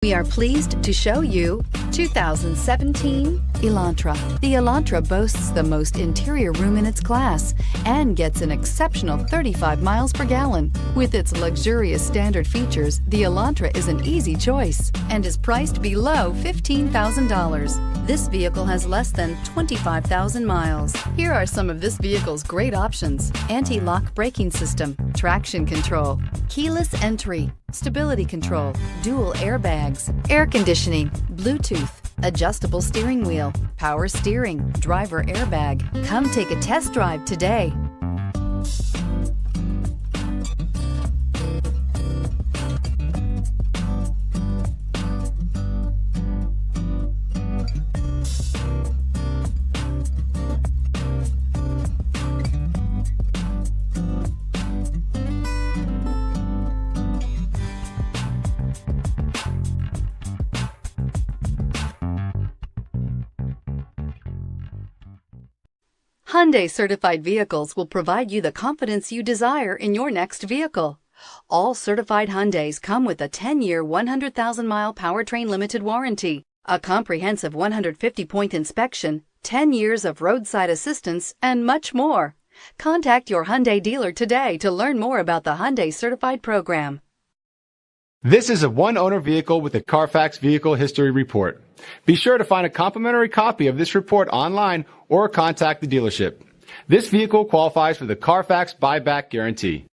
We are pleased to show you 2017 Elantra. The Elantra boasts the most interior room in its class and gets an exceptional 35 miles per gallon. With its luxurious standard features, the Elantra is an easy choice and is priced below $15,000. This vehicle has less than 25,000 miles. Here are some of this vehicle's great options: anti-lock braking system, traction control, keyless entry, stability control, dual airbags, air conditioning, Bluetooth, adjustable steering wheel, power steering, driver airbag. Come take a test drive today. Hyundai certified vehicles will provide you the confidence you desire in your next vehicle. All certified Hyundais come with a 10-year, 100,000-mile powertrain limited warranty, a comprehensive 150-point inspection, 10 years of roadside assistance, and much more. Contact your Hyundai dealer today to learn more about the Hyundai certified program. This is a one-owner vehicle with a Carfax Vehicle History Report. Be sure to find a complimentary copy of this report online or contact the dealership. This vehicle qualifies for the Carfax Buyback Guarantee.